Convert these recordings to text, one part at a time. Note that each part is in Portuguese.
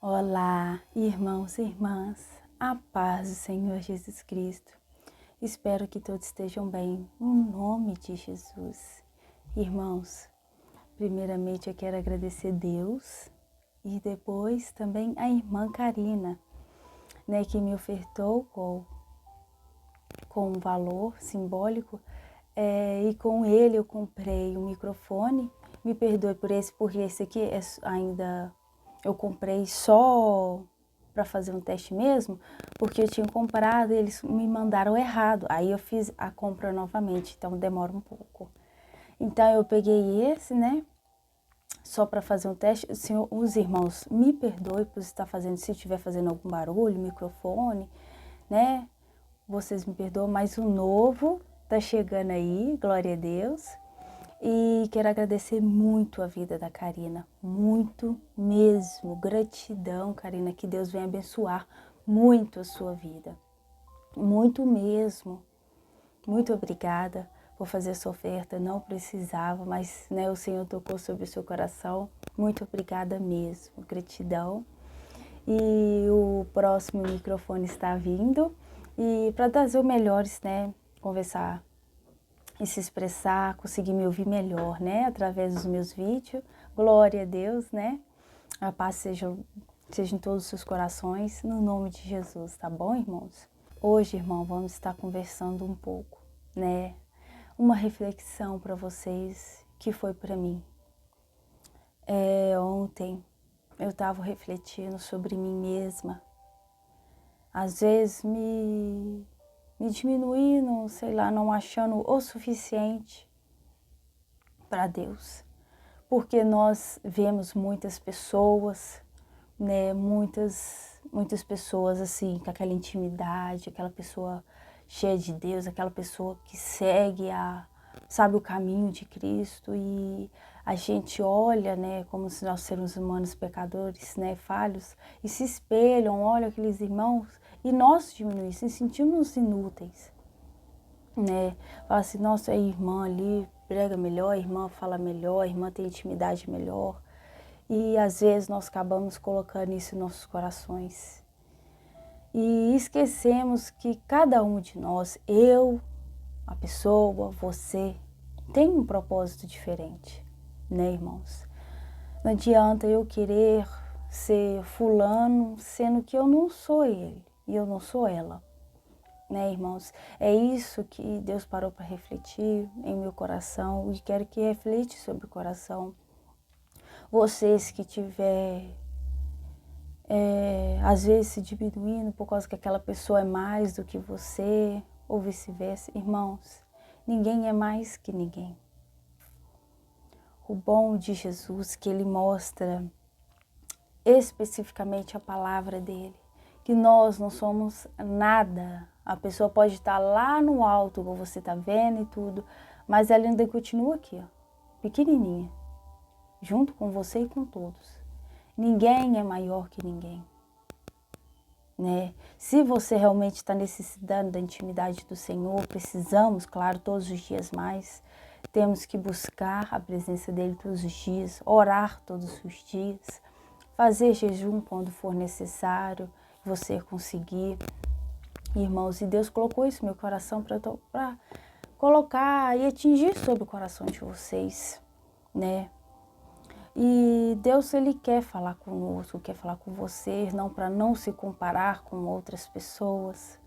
Olá, irmãos e irmãs, a paz do Senhor Jesus Cristo. Espero que todos estejam bem, no nome de Jesus. Irmãos, primeiramente eu quero agradecer a Deus e depois também a irmã Karina, que me ofertou com um valor simbólico e com ele eu comprei um microfone. Me perdoe porque esse aqui ainda eu comprei só para fazer um teste mesmo, porque eu tinha comprado e eles me mandaram errado. Aí eu fiz a compra novamente, então demora um pouco. Então eu peguei esse, só para fazer um teste. Os irmãos, me perdoe por estar fazendo, se estiver fazendo algum barulho, microfone, vocês me perdoam, mas o novo tá chegando aí, glória a Deus. E quero agradecer muito a vida da Karina, muito mesmo. Gratidão, Karina, que Deus venha abençoar muito a sua vida. Muito mesmo. Muito obrigada por fazer essa oferta. Não precisava, mas o Senhor tocou sobre o seu coração. Muito obrigada mesmo. Gratidão. E o próximo microfone está vindo. E para trazer o melhores, conversar e se expressar, conseguir me ouvir melhor, através dos meus vídeos. Glória a Deus, A paz seja em todos os seus corações, no nome de Jesus, tá bom, irmãos? Hoje, irmão, vamos estar conversando um pouco, Uma reflexão para vocês que foi para mim. Ontem eu estava refletindo sobre mim mesma. Às vezes me diminuindo, não achando o suficiente para Deus. Porque nós vemos muitas pessoas, muitas pessoas assim, com aquela intimidade, aquela pessoa cheia de Deus, aquela pessoa que segue sabe o caminho de Cristo, e a gente olha, como se nós seres humanos pecadores, falhos, e se espelham, olham aqueles irmãos, e nós diminuímos, se sentimos inúteis, Fala assim, nossa, a irmã ali prega melhor, a irmã fala melhor, a irmã tem intimidade melhor. E às vezes nós acabamos colocando isso em nossos corações. E esquecemos que cada um de nós, eu, a pessoa, você, tem um propósito diferente, irmãos? Não adianta eu querer ser fulano, sendo que eu não sou ele e eu não sou ela. Irmãos? É isso que Deus parou para refletir em meu coração e quero que reflita sobre o coração. Vocês que tiver às vezes se diminuindo por causa que aquela pessoa é mais do que você ou vice-versa, irmãos, ninguém é mais que ninguém. O bom de Jesus que ele mostra especificamente a palavra dele, que nós não somos nada. A pessoa pode estar lá no alto, como você está vendo e tudo, mas ela ainda continua aqui, pequenininha, junto com você e com todos. Ninguém é maior que ninguém, Se você realmente está necessitando da intimidade do Senhor, precisamos, claro, todos os dias mais, temos que buscar a presença dele todos os dias, orar todos os dias, fazer jejum quando for necessário, você conseguir. Irmãos, e Deus colocou isso no meu coração para colocar e atingir sobre o coração de vocês, E Deus, ele quer falar conosco, quer falar com vocês, não para não se comparar com outras pessoas,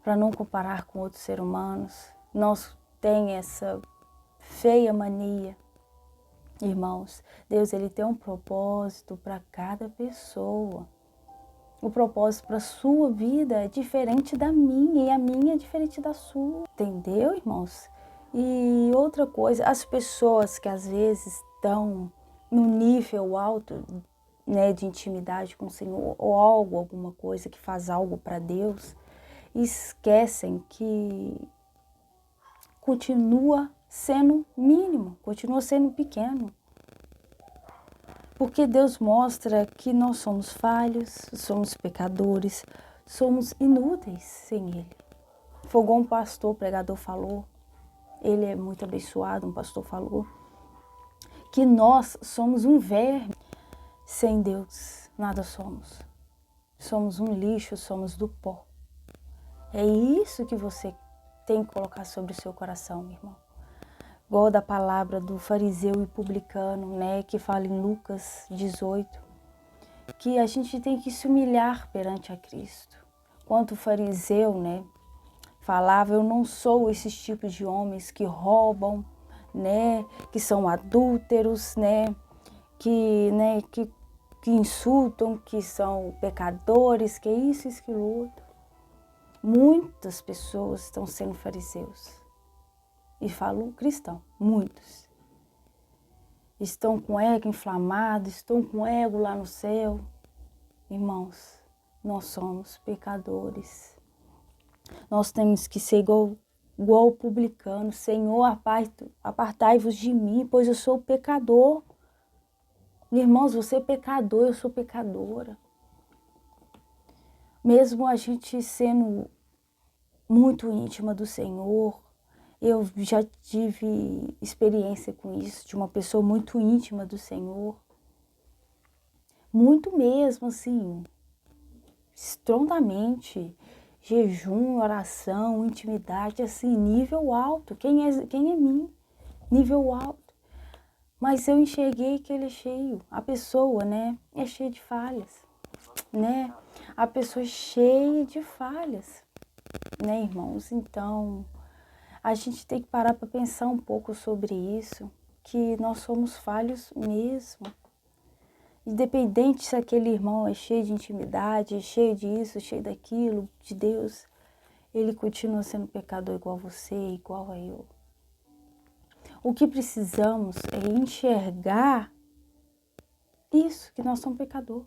para não comparar com outros seres humanos. Nós tem essa feia mania. Irmãos, Deus, ele tem um propósito para cada pessoa. O propósito para a sua vida é diferente da minha e a minha é diferente da sua. Entendeu, irmãos? E outra coisa, as pessoas que às vezes estão no nível alto, de intimidade com o Senhor, ou alguma coisa que faz algo para Deus, esquecem que continua sendo mínimo, continua sendo pequeno. Porque Deus mostra que nós somos falhos, somos pecadores, somos inúteis sem Ele. Foi igual um pastor, pregador falou, ele é muito abençoado, um pastor falou, que nós somos um verme sem Deus. nada somos. Somos um lixo, somos do pó. É isso que você tem que colocar sobre o seu coração, meu irmão. Igual da palavra do fariseu e publicano, né, que fala em Lucas 18, que a gente tem que se humilhar perante a Cristo. Quanto o fariseu, né, falava, eu não sou esses tipos de homens que roubam, né, que são adúlteros, né, que insultam, que são pecadores, que isso, aquilo, outro. Muitas pessoas estão sendo fariseus. E falo cristão, muitos. Estão com o ego inflamado, estão com o ego lá no céu. Irmãos, nós somos pecadores. Nós temos que ser igual o publicano. Senhor, apartai-vos de mim, pois eu sou pecador. Irmãos, você é pecador, eu sou pecadora. Mesmo a gente sendo muito íntima do Senhor, eu já tive experiência com isso, de uma pessoa muito íntima do Senhor. Muito mesmo, assim, estrondamente. Jejum, oração, intimidade, assim, nível alto. Quem é mim? Nível alto. Mas eu enxerguei que ele é cheio. A pessoa, né, é cheia de falhas, né? A pessoa é cheia de falhas, né, irmãos? Então, a gente tem que parar para pensar um pouco sobre isso, que nós somos falhos mesmo. Independente se aquele irmão é cheio de intimidade, é cheio disso, cheio daquilo, de Deus, ele continua sendo pecador igual a você, igual a eu. O que precisamos é enxergar isso, que nós somos pecador,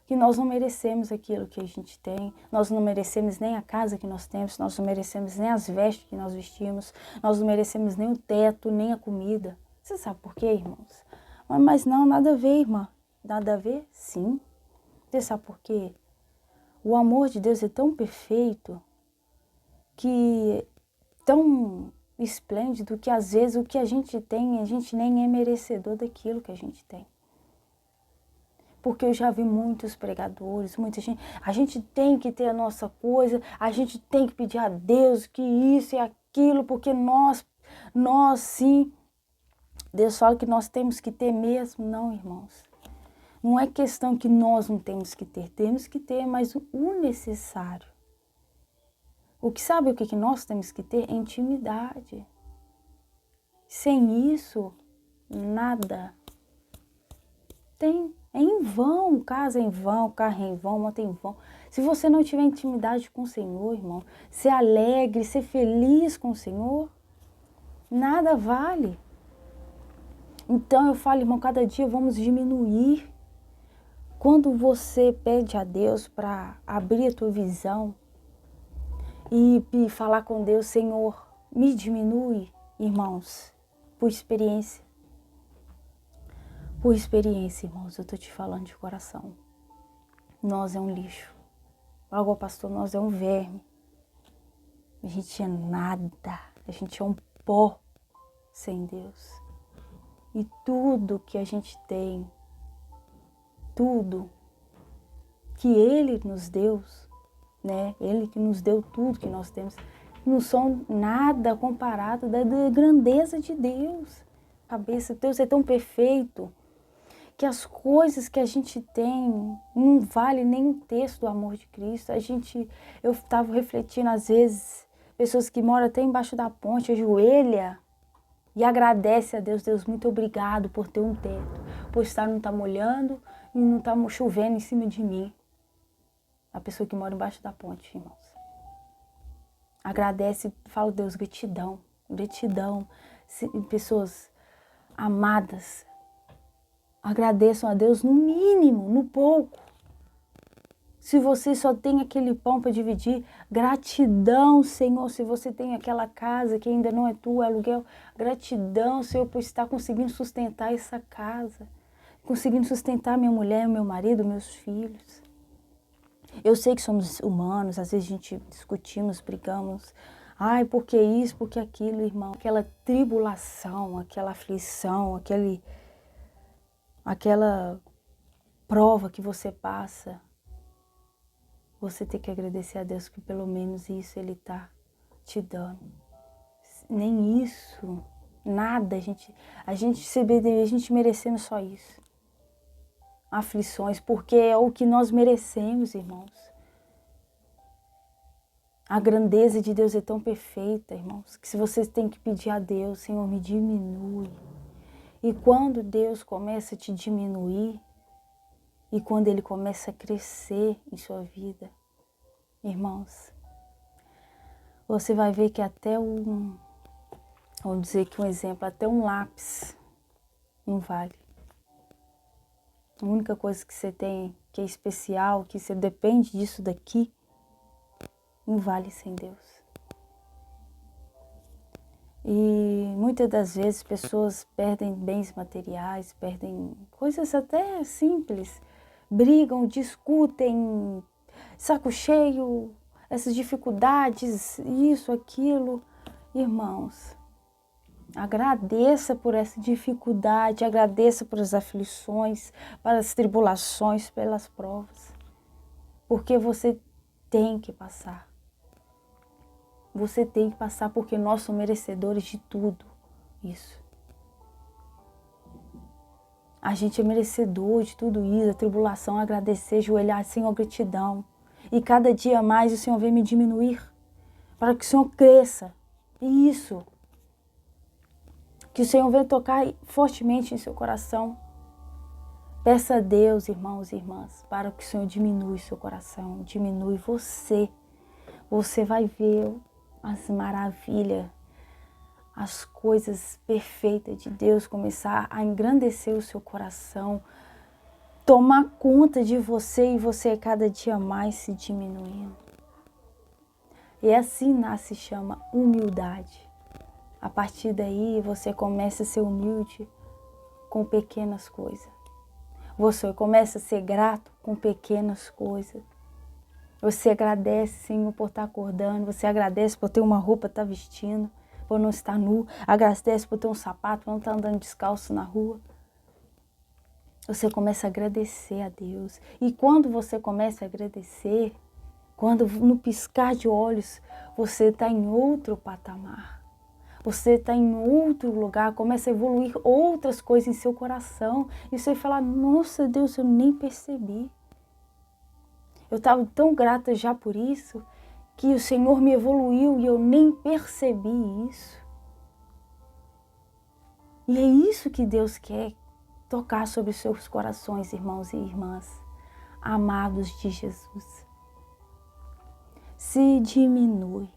que nós não merecemos aquilo que a gente tem, nós não merecemos nem a casa que nós temos, nós não merecemos nem as vestes que nós vestimos, nós não merecemos nem o teto, nem a comida. Você sabe por quê, irmãos? Mas não, nada a ver, irmã. Nada a ver? Sim. Você sabe por quê? O amor de Deus é tão perfeito, que tão esplêndido, que às vezes o que a gente tem, a gente nem é merecedor daquilo que a gente tem. Porque eu já vi muitos pregadores, muita gente, a gente tem que ter a nossa coisa, a gente tem que pedir a Deus que isso e aquilo, porque nós sim, Deus fala que nós temos que ter mesmo. Não, irmãos. Não é questão que nós não temos que ter, mas o necessário. Sabe o que nós temos que ter? É intimidade. Sem isso, nada. É em vão, casa é em vão, carro é em vão, moto é em vão. Se você não tiver intimidade com o Senhor, irmão, ser alegre, ser feliz com o Senhor, nada vale. Então eu falo, irmão, cada dia vamos diminuir. Quando você pede a Deus para abrir a tua visão e falar com Deus, Senhor, me diminui, irmãos, por experiência. Por experiência, irmãos, eu estou te falando de coração. Nós é um lixo. Logo, pastor, nós é um verme. A gente é nada. A gente é um pó sem Deus. E tudo que a gente tem, tudo que Ele nos deu, né? Ele que nos deu tudo que nós temos, não são nada comparado da grandeza de Deus. A cabeça de Deus é tão perfeito que as coisas que a gente tem não vale nem um terço do amor de Cristo. Eu estava refletindo às vezes, pessoas que moram até embaixo da ponte, ajoelha e agradece a Deus. Deus, muito obrigado por ter um teto, por estar não estar molhando e não estar chovendo em cima de mim. A pessoa que mora embaixo da ponte, irmãos. Agradece, fala, Deus, gratidão, gratidão. Pessoas amadas, agradeçam a Deus no mínimo, no pouco. Se você só tem aquele pão para dividir, gratidão, Senhor. Se você tem aquela casa que ainda não é tua, é aluguel, gratidão, Senhor, por estar conseguindo sustentar essa casa, conseguindo sustentar minha mulher, meu marido, meus filhos. Eu sei que somos humanos, às vezes a gente discutimos, brigamos. Ai, por que isso, por que aquilo, irmão? Aquela tribulação, aquela aflição, aquela prova que você passa, você tem que agradecer a Deus que pelo menos isso Ele está te dando. Nem isso, nada, a gente merecendo só isso. Aflições, porque é o que nós merecemos, irmãos. A grandeza de Deus é tão perfeita, irmãos, que se vocês têm que pedir a Deus, Senhor, me diminui. E quando Deus começa a te diminuir, e quando Ele começa a crescer em sua vida, irmãos, você vai ver que até vamos dizer que um exemplo, até um lápis não vale. A única coisa que você tem que é especial, que você depende disso daqui, não vale sem Deus. E muitas das vezes pessoas perdem bens materiais, perdem coisas até simples, brigam, discutem, saco cheio, essas dificuldades, isso, aquilo. Irmãos, agradeça por essa dificuldade, agradeça por as aflições, pelas tribulações, pelas provas, porque você tem que passar. Você tem que passar porque nós somos merecedores de tudo isso. A gente é merecedor de tudo isso, a tribulação, agradecer, ajoelhar, Senhor, gratidão. E cada dia mais o Senhor vem me diminuir para que o Senhor cresça. E isso. Que o Senhor venha tocar fortemente em seu coração. Peça a Deus, irmãos e irmãs, para que o Senhor diminua seu coração, diminui você. Você vai ver as maravilhas, as coisas perfeitas de Deus começar a engrandecer o seu coração, tomar conta de você e você cada dia mais se diminuindo. E assim nasce, chama humildade. A partir daí você começa a ser humilde com pequenas coisas. Você começa a ser grato com pequenas coisas. Você agradece, Senhor, por estar acordando. Você agradece por ter uma roupa, estar vestindo, por não estar nu. Agradece por ter um sapato, por não estar andando descalço na rua. Você começa a agradecer a Deus. E quando você começa a agradecer, quando no piscar de olhos, você está em outro patamar. Você está em outro lugar, começa a evoluir outras coisas em seu coração. E você fala, nossa Deus, eu nem percebi. Eu estava tão grata já por isso, que o Senhor me evoluiu e eu nem percebi isso. E é isso que Deus quer tocar sobre os seus corações, irmãos e irmãs, amados de Jesus. Se diminui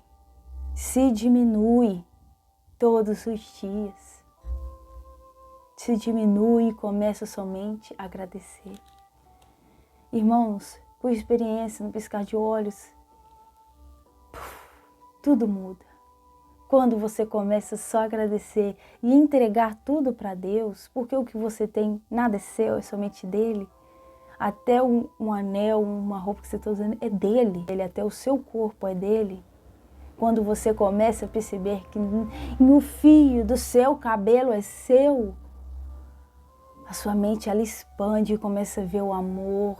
todos os dias. Se diminui e começa somente a agradecer. Irmãos, por experiência, no piscar de olhos, tudo muda. Quando você começa só a agradecer e entregar tudo para Deus, porque o que você tem, nada é seu, é somente dele. Até um anel, uma roupa que você está usando é dele. Até o seu corpo é dele. Quando você começa a perceber que no fio do seu cabelo é seu, a sua mente ela expande e começa a ver o amor,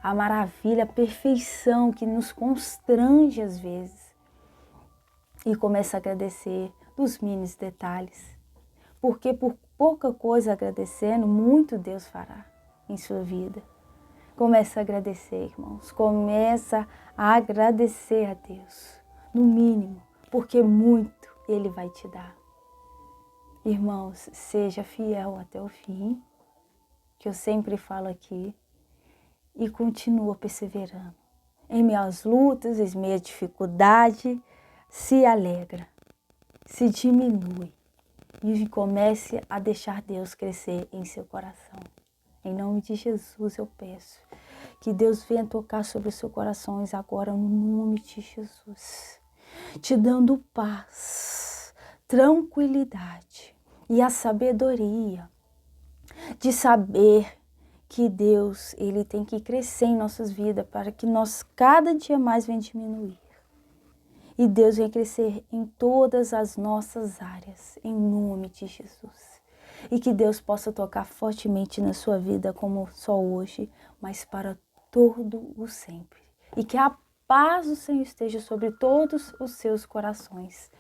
a maravilha, a perfeição que nos constrange às vezes. E começa a agradecer dos mínimos detalhes. Porque por pouca coisa agradecendo, muito Deus fará em sua vida. Começa a agradecer, irmãos. Começa a agradecer a Deus, no mínimo, porque muito Ele vai te dar. Irmãos, seja fiel até o fim, que eu sempre falo aqui, e continua perseverando. Em meio às lutas, em meio à dificuldade, se alegra, se diminui e comece a deixar Deus crescer em seu coração. Em nome de Jesus eu peço que Deus venha tocar sobre os seus corações agora no nome de Jesus, te dando paz, tranquilidade e a sabedoria de saber que Deus ele tem que crescer em nossas vidas para que nós cada dia mais venha diminuir. E Deus vem crescer em todas as nossas áreas, em nome de Jesus. e que Deus possa tocar fortemente na sua vida, como só hoje, mas para todo o sempre. E que a paz do Senhor esteja sobre todos os seus corações,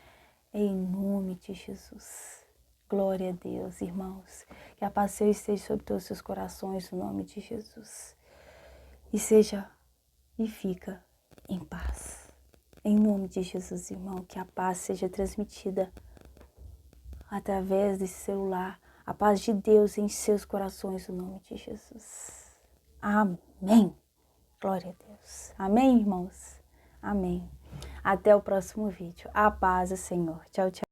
em nome de Jesus. Glória a Deus, irmãos. Que a paz do Senhor esteja sobre todos os seus corações, no nome de Jesus. E seja e fica em paz. Em nome de Jesus, irmão, que a paz seja transmitida através desse celular, a paz de Deus em seus corações, no nome de Jesus. Amém. Glória a Deus. Amém, irmãos? Amém. Até o próximo vídeo. A paz do Senhor. Tchau, tchau.